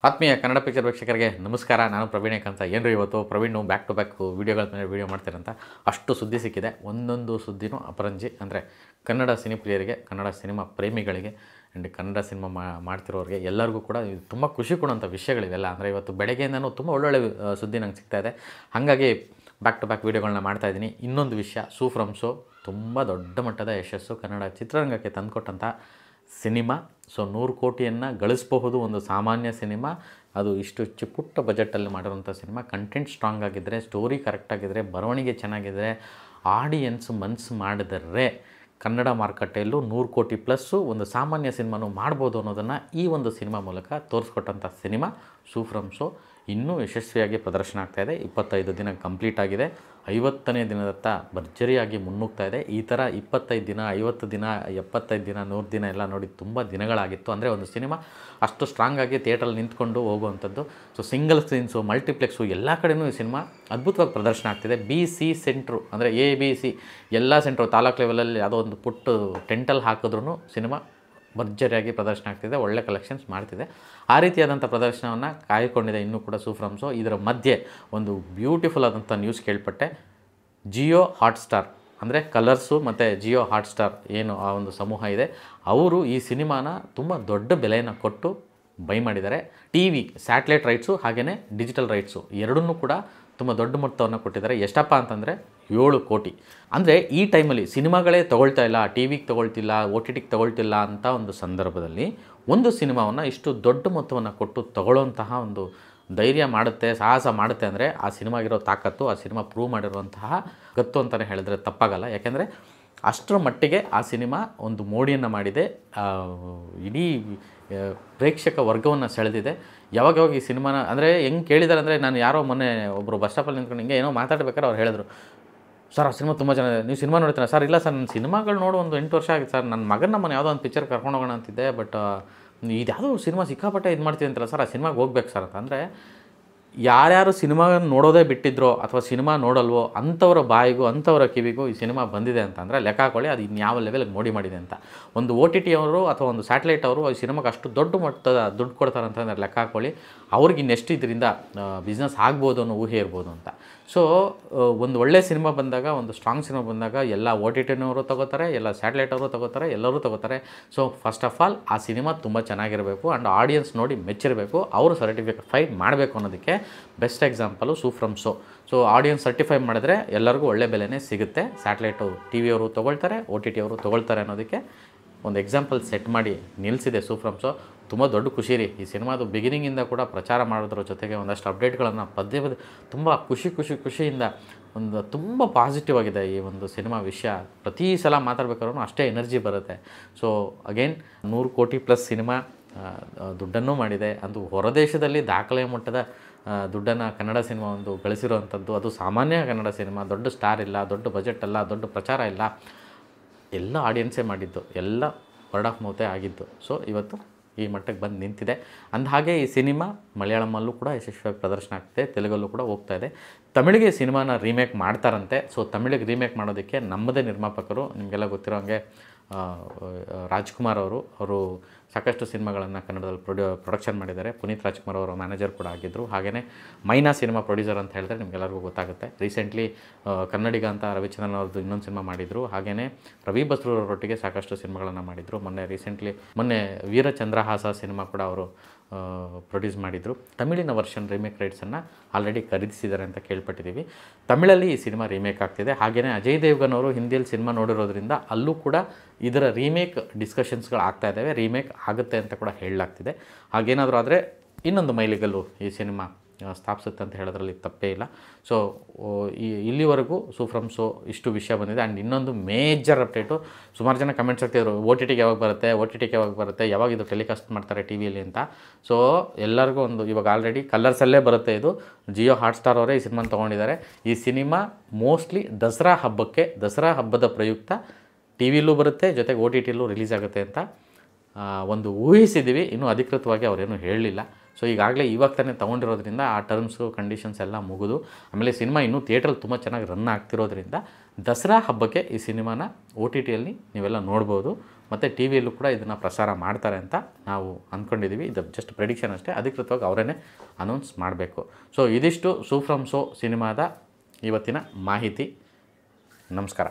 ಆತ್ಮೀಯ ಕನ್ನಡ ಪಿಕ್ಚರ್ ವೀಕ್ಷಕರಿಗೆ ನಮಸ್ಕಾರ. ನಾನು ಪ್ರವೀಣ್ ಅಂತ. ಏನ್ರಿ ಇವತ್ತು ಪ್ರವೀಣ್ ಬ್ಯಾಕ್ ಟು ಬ್ಯಾಕ್ ವೀಡಿಯೋಗಳ ಮೇಲೆ ವೀಡಿಯೋ ಮಾಡ್ತೀರಂತ ಅಷ್ಟು ಸುದ್ದಿ ಸಿಕ್ಕಿದೆ. ಒಂದೊಂದು ಸುದ್ದಿನೂ ಅಪರಂಜಿ. ಅಂದರೆ ಕನ್ನಡ ಸಿನಿಪ್ರಿಯರಿಗೆ, ಕನ್ನಡ ಸಿನಿಮಾ ಪ್ರೇಮಿಗಳಿಗೆ ಆ್ಯಂಡ್ ಕನ್ನಡ ಸಿನಿಮಾ ಮಾಡ್ತಿರೋರಿಗೆ ಎಲ್ಲರಿಗೂ ಕೂಡ ಇದು ತುಂಬ ಖುಷಿ ಕೊಡುವಂಥ ವಿಷಯಗಳಿವೆಲ್ಲ. ಅಂದರೆ ಇವತ್ತು ಬೆಳಗ್ಗೆಯಿಂದನೂ ತುಂಬ ಒಳ್ಳೊಳ್ಳೆ ಸುದ್ದಿ ನಂಗೆ ಸಿಗ್ತಾಯಿದೆ. ಹಾಗಾಗಿ ಬ್ಯಾಕ್ ಟು ಬ್ಯಾಕ್ ವೀಡಿಯೋಗಳನ್ನ ಮಾಡ್ತಾಯಿದ್ದೀನಿ. ಇನ್ನೊಂದು ವಿಷಯ, ಸೂ ಫ್ರಮ್ ಸೋ ತುಂಬ ದೊಡ್ಡ ಮಟ್ಟದ ಯಶಸ್ಸು ಕನ್ನಡ ಚಿತ್ರರಂಗಕ್ಕೆ ತಂದುಕೊಟ್ಟಂಥ ಸಿನಿಮಾ. ಸೊ 100 ಕೋಟಿಯನ್ನು ಗಳಿಸಬಹುದು ಒಂದು ಸಾಮಾನ್ಯ ಸಿನಿಮಾ. ಅದು ಇಷ್ಟು ಪುಟ್ಟ ಬಜೆಟಲ್ಲಿ ಮಾಡಿರೋಂಥ ಸಿನಿಮಾ. ಕಂಟೆಂಟ್ ಸ್ಟ್ರಾಂಗ್ ಆಗಿದ್ದರೆ, ಸ್ಟೋರಿ ಕರೆಕ್ಟಾಗಿದ್ದರೆ, ಬರವಣಿಗೆ ಚೆನ್ನಾಗಿದ್ದರೆ, ಆಡಿಯನ್ಸ್ ಮನಸ್ಸು ಮಾಡಿದರೆ ಕನ್ನಡ ಮಾರುಕಟ್ಟೆಯಲ್ಲೂ 100 ಕೋಟಿ ಪ್ಲಸ್ಸು ಒಂದು ಸಾಮಾನ್ಯ ಸಿನಿಮಾನು ಮಾಡ್ಬೋದು ಅನ್ನೋದನ್ನು ಈ ಒಂದು ಸಿನಿಮಾ ಮೂಲಕ ತೋರಿಸ್ಕೊಟ್ಟಂಥ ಸಿನಿಮಾ ಸೂ ಫ್ರಮ್ ಸೋ ಇನ್ನೂ ಯಶಸ್ವಿಯಾಗಿ ಪ್ರದರ್ಶನ ಆಗ್ತಾಯಿದೆ. 25 ದಿನ ಕಂಪ್ಲೀಟ್ ಆಗಿದೆ. 50ನೇ ದಿನದತ್ತ ಭರ್ಜರಿಯಾಗಿ ಮುನ್ನುಗ್ತಾ ಇದೆ. ಈ ಥರ 25 ದಿನ, 50 ದಿನ, 75 ದಿನ, 100 ದಿನ ಎಲ್ಲ ನೋಡಿ ತುಂಬ ದಿನಗಳಾಗಿತ್ತು. ಅಂದರೆ ಒಂದು ಸಿನಿಮಾ ಅಷ್ಟು ಸ್ಟ್ರಾಂಗಾಗಿ ಥಿಯೇಟ್ರಲ್ಲಿ ನಿಂತ್ಕೊಂಡು ಹೋಗುವಂಥದ್ದು. ಸೊ ಸಿಂಗಲ್ ಸ್ಕ್ರೀನ್ಸು, ಮಲ್ಟಿಪ್ಲೆಕ್ಸು ಎಲ್ಲ ಕಡೆಯೂ ಈ ಸಿನಿಮಾ ಅದ್ಭುತವಾಗಿ ಪ್ರದರ್ಶನ ಆಗ್ತಿದೆ. BC ಸೆಂಟ್ರು ಅಂದರೆ ABC ಎಲ್ಲ ಸೆಂಟ್ರು, ತಾಲೂಕು ಲೆವೆಲಲ್ಲಿ ಯಾವುದೋ ಒಂದು ಪುಟ್ಟು ಟೆಂಟಲ್ಲಿ ಹಾಕಿದ್ರೂ ಸಿನಿಮಾ ಭರ್ಜರಿಯಾಗಿ ಪ್ರದರ್ಶನ ಆಗ್ತಿದೆ. ಒಳ್ಳೆ ಕಲೆಕ್ಷನ್ಸ್ ಮಾಡ್ತಿದೆ. ಆ ರೀತಿಯಾದಂಥ ಪ್ರದರ್ಶನವನ್ನು ಕಾಯ್ಕೊಂಡಿದೆ ಇನ್ನೂ ಕೂಡ ಸೂ ಫ್ರಮ್ ಸೋ. ಇದರ ಮಧ್ಯೆ ಒಂದು ಬ್ಯೂಟಿಫುಲ್ ಆದಂಥ ನ್ಯೂಸ್ ಕೇಳ್ಪಟ್ಟೆ. ಜಿಯೋ ಹಾಟ್ಸ್ಟಾರ್ ಅಂದರೆ ಕಲರ್ಸು ಮತ್ತು ಜಿಯೋ ಹಾಟ್ಸ್ಟಾರ್ ಏನು ಆ ಒಂದು ಸಮೂಹ ಇದೆ, ಅವರು ಈ ಸಿನಿಮಾನ ತುಂಬ ದೊಡ್ಡ ಬೆಲೆಯನ್ನು ಕೊಟ್ಟು ಬೈ ಮಾಡಿದ್ದಾರೆ. TV ಸ್ಯಾಟಲೈಟ್ ರೈಟ್ಸು ಹಾಗೆಯೇ ಡಿಜಿಟಲ್ ರೈಟ್ಸು ಎರಡನ್ನೂ ಕೂಡ ತುಂಬ ದೊಡ್ಡ ಮೊತ್ತವನ್ನು ಕೊಟ್ಟಿದ್ದಾರೆ. ಎಷ್ಟಪ್ಪ ಅಂತಂದರೆ 7 ಕೋಟಿ. ಅಂದರೆ ಈ ಟೈಮಲ್ಲಿ ಸಿನಿಮಾಗಳೇ ತೊಗೊಳ್ತಾ ಇಲ್ಲ, TVಗೆ ತೊಗೊಳ್ತಿಲ್ಲ, OTTಗೆ ತೊಗೊಳ್ತಿಲ್ಲ ಅಂತ ಒಂದು ಸಂದರ್ಭದಲ್ಲಿ ಒಂದು ಸಿನಿಮಾವನ್ನು ಇಷ್ಟು ದೊಡ್ಡ ಮೊತ್ತವನ್ನು ಕೊಟ್ಟು ತೊಗೊಳ್ಳೋಂತಹ ಒಂದು ಧೈರ್ಯ ಮಾಡುತ್ತೆ, ಸಾಹಸ ಮಾಡುತ್ತೆ ಅಂದರೆ ಆ ಸಿನಿಮಾಗಿರೋ ತಾಕತ್ತು, ಆ ಸಿನಿಮಾ ಪ್ರೂವ್ ಮಾಡಿರುವಂತಹ ಗತ್ತು ಅಂತಲೇ ಹೇಳಿದ್ರೆ ತಪ್ಪಾಗಲ್ಲ. ಯಾಕೆಂದರೆ ಅಷ್ಟರ ಮಟ್ಟಿಗೆ ಆ ಸಿನಿಮಾ ಒಂದು ಮೋಡಿಯನ್ನು ಮಾಡಿದೆ, ಇಡೀ ಪ್ರೇಕ್ಷಕ ವರ್ಗವನ್ನು ಸೆಳೆದಿದೆ. ಯಾವಾಗ ಈ ಸಿನಿಮಾನ ಅಂದರೆ ಹೆಂಗೆ ಕೇಳಿದ್ದಾರೆ ಅಂದರೆ, ನಾನು ಯಾರೋ ಮೊನ್ನೆ ಒಬ್ಬರು ಬಸ್ ಸ್ಟಾಪಲ್ಲಿ ನಿಂತ್ಕೊಂಡು ಹಿಂಗೆ ಏನೋ ಮಾತಾಡ್ಬೇಕಾದ್ರೆ ಅವ್ರು ಹೇಳಿದ್ರು, ಸರ್ ಆ ಸಿನಿಮಾ ತುಂಬ ಚೆನ್ನಾಗಿದೆ, ನೀವು ಸಿನಿಮಾ ನೋಡ್ತೀರಾ ಸರ್? ಇಲ್ಲ ಸರ್, ನನ್ನ ಸಿನಿಮಾಗಳು ನೋಡು ಒಂದು 8 ವರ್ಷ ಆಗಿದೆ ಸರ್. ನನ್ನ ಮಗನ ನಮ್ಮನ್ನು ಯಾವುದೋ ಒಂದು ಪಿಕ್ಚರ್ ಕರ್ಕೊಂಡು ಹೋಗೋಣ ಅಂತಿದ್ದೆ, ಬಟ್ ಇದು ಯಾವುದೋ ಸಿನಿಮಾ ಸಿಕ್ಕಾಪಟ್ಟೆ ಇದು ಮಾಡ್ತೀನಿ ಅಂತಲ್ಲ ಸರ್, ಆ ಸಿನಿಮಾಗೆ ಹೋಗ್ಬೇಕು ಸರ್ ಅಂತ. ಅಂದರೆ ಯಾರ್ಯಾರು ಸಿನಿಮಾ ನೋಡೋದೇ ಬಿಟ್ಟಿದ್ರೋ ಅಥವಾ ಸಿನಿಮಾ ನೋಡಲ್ವೋ ಅಂಥವ್ರ ಬಾಯಿಗೂ ಅಂಥವ್ರ ಕಿವಿಗೂ ಈ ಸಿನಿಮಾ ಬಂದಿದೆ ಅಂತಂದರೆ ಲೆಕ್ಕ ಹಾಕೊಳ್ಳಿ ಅದು ಇನ್ಯಾವ ಲೆವೆಲ್ಗೆ ಮೋಡಿ ಮಾಡಿದೆ ಅಂತ. ಒಂದು OTT ಅವರು ಅಥವಾ ಒಂದು ಸ್ಯಾಟಲೈಟ್ ಅವರು ಈ ಸಿನಿಮಾಗೆ ಅಷ್ಟು ದೊಡ್ಡ ಮಟ್ಟದ ದುಡ್ಡು ಕೊಡ್ತಾರೆ ಅಂತಂದರೆ ಲೆಕ್ಕ ಹಾಕೊಳ್ಳಿ ಅವ್ರಿಗೆ ಇನ್ನೆಷ್ಟು ಇದರಿಂದ ಬಿಸ್ನೆಸ್ ಆಗ್ಬೋದು ಅನ್ನೋ ಊಹೆ ಇರ್ಬೋದು ಅಂತ. ಸೊ ಒಂದು ಒಳ್ಳೆ ಸಿನಿಮಾ ಬಂದಾಗ, ಒಂದು ಸ್ಟ್ರಾಂಗ್ ಸಿನಿಮಾ ಬಂದಾಗ ಎಲ್ಲ OTTನವರು ತೊಗೋತಾರೆ, ಎಲ್ಲ ಸ್ಯಾಟಲೈಟ್ ಅವರು ತೊಗೋತಾರೆ, ಎಲ್ಲರೂ ತೊಗೋತಾರೆ. ಸೊ ಫಸ್ಟ್ ಆಫ್ ಆಲ್ ಆ ಸಿನಿಮಾ ತುಂಬ ಚೆನ್ನಾಗಿರಬೇಕು ಆ್ಯಂಡ್ ಆಡಿಯನ್ಸ್ ನೋಡಿ ಮೆಚ್ಚಿರಬೇಕು, ಅವರು ಸರ್ಟಿಫೈ ಮಾಡಬೇಕು ಅನ್ನೋದಕ್ಕೆ best example Su from So. So audience certify ಮಾಡಿದ್ರೆ ಎಲ್ಲರಿಗೂ ಒಳ್ಳೆ ಬೆಲೆನೇ ಸಿಗುತ್ತೆ. ಸ್ಯಾಟಲೈಟು TV ಅವರು ತೊಗೊಳ್ತಾರೆ, OTT ಅವರು ತೊಗೊಳ್ತಾರೆ ಅನ್ನೋದಕ್ಕೆ ಒಂದು ಎಕ್ಸಾಂಪಲ್ ಸೆಟ್ ಮಾಡಿ ನಿಲ್ಲಿಸಿದೆ ಸೂ ಫ್ರಮ್ ಸೋ. ತುಂಬ ದೊಡ್ಡ ಖುಷಿ ರೀ. ಈ ಸಿನಿಮಾದು ಬಿಗಿನಿಂಗಿಂದ ಕೂಡ ಪ್ರಚಾರ ಮಾಡೋದ್ರ ಜೊತೆಗೆ ಒಂದಷ್ಟು ಅಪ್ಡೇಟ್ಗಳನ್ನು ಪದೇ ತುಂಬ ಖುಷಿಯಿಂದ ಒಂದು ತುಂಬ ಪಾಸಿಟಿವ್ ಆಗಿದೆ ಈ ಒಂದು ಸಿನಿಮಾ ವಿಷಯ. ಪ್ರತಿ ಸಲ ಮಾತಾಡ್ಬೇಕಾದ್ರೂ ಅಷ್ಟೇ ಎನರ್ಜಿ ಬರುತ್ತೆ. ಸೊ ಅಗೇನ್ 100 ಕೋಟಿ ಪ್ಲಸ್ ಸಿನಿಮಾ ದುಡ್ಡನ್ನು ಮಾಡಿದೆ. ಅದು ಹೊರದೇಶದಲ್ಲಿ ದಾಖಲೆ ಮಟ್ಟದ ದುಡ್ಡನ್ನು ಕನ್ನಡ ಸಿನಿಮಾ ಒಂದು ಗಳಿಸಿರುವಂಥದ್ದು. ಅದು ಸಾಮಾನ್ಯ ಕನ್ನಡ ಸಿನಿಮಾ, ದೊಡ್ಡ ಸ್ಟಾರ್ ಇಲ್ಲ, ದೊಡ್ಡ ಬಜೆಟ್ ಅಲ್ಲ, ದೊಡ್ಡ ಪ್ರಚಾರ ಇಲ್ಲ, ಎಲ್ಲ ಆಡಿಯನ್ಸೇ ಮಾಡಿದ್ದು, ಎಲ್ಲ ವರ್ಡ್ ಆಫ್ ಮೌತೇ ಆಗಿದ್ದು. ಸೊ ಇವತ್ತು ಈ ಮಟ್ಟಕ್ಕೆ ಬಂದು ನಿಂತಿದೆ. ಅಂದಹಾಗೆ ಈ ಸಿನಿಮಾ ಮಲಯಾಳಮಲ್ಲೂ ಕೂಡ ಯಶಸ್ವಿಯಾಗಿ ಪ್ರದರ್ಶನ ಆಗ್ತಿದೆ, ತೆಲುಗಲ್ಲೂ ಕೂಡ ಹೋಗ್ತಾ ಇದೆ. ತಮಿಳಿಗೆ ಸಿನಿಮಾನ ರೀಮೇಕ್ ಮಾಡ್ತಾರಂತೆ. ಸೊ ತಮಿಳಿಗೆ ರೀಮೇಕ್ ಮಾಡೋದಕ್ಕೆ ನಮ್ಮದೇ ನಿರ್ಮಾಪಕರು, ನಿಮಗೆಲ್ಲ ಗೊತ್ತಿರೋ ಹಾಗೆ ರಾಜ್ಕುಮಾರ್ ಅವರು ಸಾಕಷ್ಟು ಸಿನಿಮಾಗಳನ್ನು ಕನ್ನಡದಲ್ಲಿ ಪ್ರೊಡಕ್ಷನ್ ಮಾಡಿದ್ದಾರೆ. ಪುನೀತ್ ರಾಜ್ಕುಮಾರ್ ಅವರ ಮ್ಯಾನೇಜರ್ ಕೂಡ ಆಗಿದ್ದರು. ಹಾಗೆಯೇ ಮೈನಾ ಸಿನಿಮಾ ಪ್ರೊಡ್ಯೂಸರ್ ಅಂತ ಹೇಳಿದ್ರೆ ನಿಮಗೆಲ್ಲರಿಗೂ ಗೊತ್ತಾಗುತ್ತೆ. ರೀಸೆಂಟ್ಲಿ ಕನ್ನಡಿಗ ಅಂತ ರವಿಚಂದ್ರನ್ ಅವ್ರದ್ದು ಇನ್ನೊಂದು ಸಿನಿಮಾ ಮಾಡಿದರು. ಹಾಗೆಯೇ ರವಿ ಬಸ್ರೂರವರೊಟ್ಟಿಗೆ ಸಾಕಷ್ಟು ಸಿನಿಮಾಗಳನ್ನು ಮಾಡಿದರು. ಮೊನ್ನೆ ವೀರಚಂದ್ರಹಾಸ ಸಿನಿಮಾ ಕೂಡ ಅವರು ಪ್ರೊಡ್ಯೂಸ್ ಮಾಡಿದರು. ತಮಿಳಿನ ವರ್ಷನ್ ರೀಮೇಕ್ ರೈಟ್ಸನ್ನು ಆಲ್ರೆಡಿ ಖರೀದಿಸಿದ್ದಾರೆ ಅಂತ ಕೇಳ್ಪಟ್ಟಿದ್ದೀವಿ. ತಮಿಳಲ್ಲಿ ಈ ಸಿನಿಮಾ ರೀಮೇಕ್ ಆಗ್ತಿದೆ. ಹಾಗೆಯೇ ಅಜಯ್ ದೇವ್ಗನ್ ಅವರು ಹಿಂದಿಯಲ್ಲಿ ಸಿನಿಮಾ ನೋಡಿರೋದ್ರಿಂದ ಅಲ್ಲೂ ಕೂಡ ಇದರ ರೀಮೇಕ್ ಡಿಸ್ಕಷನ್ಸ್ಗಳು ಆಗ್ತಾ ಇದ್ದಾವೆ. ರೀಮೇಕ್ ಆಗುತ್ತೆ ಅಂತ ಕೂಡ ಹೇಳಲಾಗ್ತಿದೆ. ಹಾಗೇನಾದರೂ ಆದರೆ ಇನ್ನೊಂದು ಮೈಲಿಗಲ್ಲು ಈ ಸಿನಿಮಾ ಸ್ಥಾಪಿಸುತ್ತೆ ಅಂತ ಹೇಳೋದ್ರಲ್ಲಿ ತಪ್ಪೇ ಇಲ್ಲ. ಸೊ ಇಲ್ಲಿವರೆಗೂ ಸೂ ಫ್ರಮ್ ಸೋ ಇಷ್ಟು ವಿಷಯ ಬಂದಿದೆ. ಆ್ಯಂಡ್ ಇನ್ನೊಂದು ಮೇಜರ್ ಅಪ್ಡೇಟು, ಸುಮಾರು ಜನ ಕಮೆಂಟ್ಸ್ ಆಗ್ತಿದ್ರು, OTTಗೆ ಯಾವಾಗ ಬರುತ್ತೆ, ಯಾವಾಗ ಇದು ಟೆಲಿಕಾಸ್ಟ್ ಮಾಡ್ತಾರೆ TVಯಲ್ಲಿ ಅಂತ. ಸೊ ಎಲ್ಲರಿಗೂ ಒಂದು ಇವಾಗ ಆಲ್ರೆಡಿ ಕಲರ್ಸಲ್ಲೇ ಬರುತ್ತೆ. ಇದು ಜಿಯೋ ಹಾಟ್ಸ್ಟಾರ್ ಅವರೇ ಈ ಸಿನಿಮಾನ ತೊಗೊಂಡಿದ್ದಾರೆ. ಈ ಸಿನಿಮಾ ಮೋಸ್ಟ್ಲಿ ದಸರಾ ಹಬ್ಬದ ಪ್ರಯುಕ್ತ TVಯಲ್ಲೂ ಬರುತ್ತೆ, ಜೊತೆಗೆ OTTಯಲ್ಲೂ ರಿಲೀಸ್ ಆಗುತ್ತೆ ಅಂತ ಒಂದು ಊಹಿಸಿದ್ದೀವಿ. ಇನ್ನೂ ಅಧಿಕೃತವಾಗಿ ಅವರೇನು ಹೇಳಲಿಲ್ಲ. ಸೊ ಈಗಾಗಲೇ ಇವಾಗ ತಾನೇ ತೊಗೊಂಡಿರೋದ್ರಿಂದ ಆ ಟರ್ಮ್ಸು ಕಂಡೀಷನ್ಸ್ ಎಲ್ಲ ಮುಗಿದು ಆಮೇಲೆ ಸಿನಿಮಾ ಇನ್ನೂ ಥಿಯೇಟ್ರಲ್ಲಿ ತುಂಬ ಚೆನ್ನಾಗಿ ರನ್ ಆಗ್ತಿರೋದ್ರಿಂದ ದಸರಾ ಹಬ್ಬಕ್ಕೆ ಈ ಸಿನಿಮಾನ OTTಯಲ್ಲಿ ನೀವೆಲ್ಲ ನೋಡ್ಬೋದು ಮತ್ತು ಟಿ ವಿಯಲ್ಲೂ ಕೂಡ ಇದನ್ನು ಪ್ರಸಾರ ಮಾಡ್ತಾರೆ ಅಂತ ನಾವು ಅಂದ್ಕೊಂಡಿದ್ದೀವಿ. ಇದು ಜಸ್ಟ್ ಪ್ರೆಡಿಕ್ಷನ್ ಅಷ್ಟೇ, ಅಧಿಕೃತವಾಗಿ ಅವರೇ ಅನೌನ್ಸ್ ಮಾಡಬೇಕು. ಸೊ ಇದಿಷ್ಟು ಸೂ ಫ್ರಮ್ ಸೋ ಸಿನಿಮಾದ ಇವತ್ತಿನ ಮಾಹಿತಿ. ನಮಸ್ಕಾರ.